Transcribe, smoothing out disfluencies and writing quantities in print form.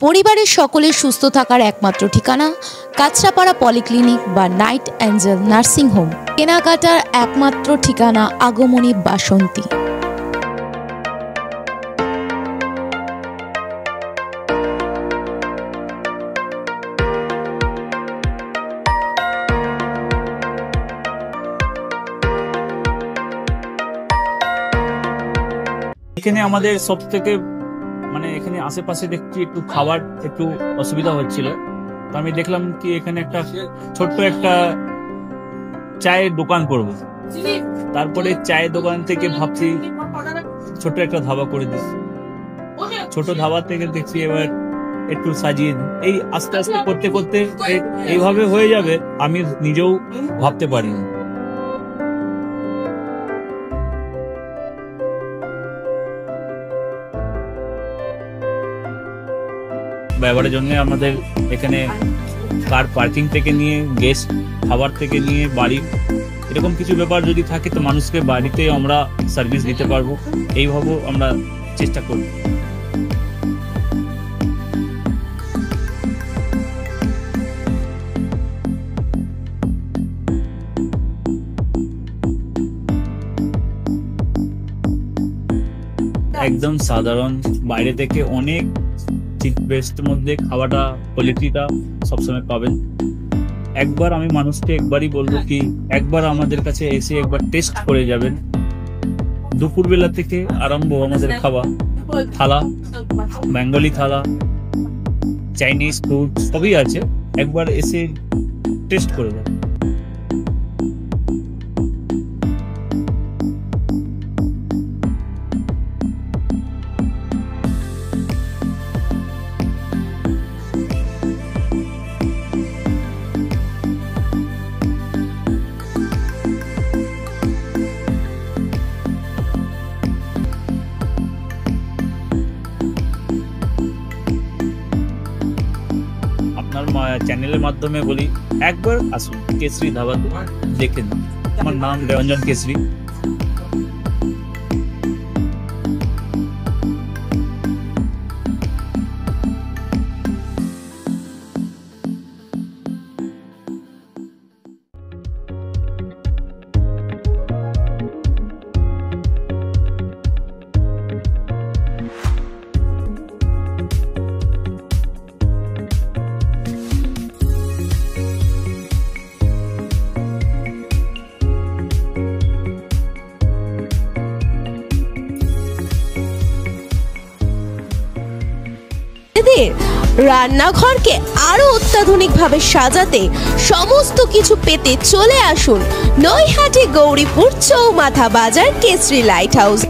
পরিবারের সকলের সুস্থ থাকার একমাত্র ঠিকানা কাঁচরাপাড়া পলিক্লিনিক বা নাইট অ্যাঞ্জেল নার্সিং হোম। কেনাকাটার একমাত্র ঠিকানা আগমনী বাসন্তী। এখানে আমাদের সব থেকে এখানে আশেপাশে দেখছি একটু খাবার একটু অসুবিধা হচ্ছিল, তো আমি দেখলাম কি এখানে একটা ছোট্ট একটা চায়ের দোকান করব। তারপরে চায়ের দোকান থেকে ভাবছি ছোট্ট একটা ধাবা করে দিই। ছোট ধাবা থেকে দেখছি এবার একটু সাজিয়ে এই আস্তে আস্তে করতে করতে এইভাবে হয়ে যাবে আমি নিজেও ভাবতে পারিনি। ব্যবহারের জন্য আমাদের এখানে কার পার্কিং থেকে নিয়ে গেস্ট খাবার থেকে নিয়ে বাড়ি এরকম কিছু ব্যাপার যদি থাকে তো মানুষকে বাড়িতে আমরা সার্ভিস দিতে পারবো, এইভাবেও আমরা চেষ্টা করব। একদম সাধারণ, বাইরে থেকে অনেক চিপ বেস্টের মধ্যে খাওয়াটা কোয়ালিটিটা সবসময় পাবেন। একবার আমি মানুষকে একবারই বলবো কি একবার আমাদের কাছে এসে একবার টেস্ট করে যাবেন। দুপুরবেলা থেকে আরম্ভ আমাদের খাওয়া, থালা, বেঙ্গলি থালা, চাইনিজ ফুড সবই আছে, একবার এসে টেস্ট করে যাবেন। আপনার চ্যানেলের মাধ্যমে বলি একবার আসুন কেশরী ধাবা দেখে নিন। আমার নাম রঞ্জন কেশরী। রান্নাঘরকে আরো অত্যাধুনিকভাবে সাজাতে সমস্ত কিছু পেতে চলে আসুন নৈহাটি গৌরীপুর চৌমাথা বাজার কেশরী লাইট হাউস।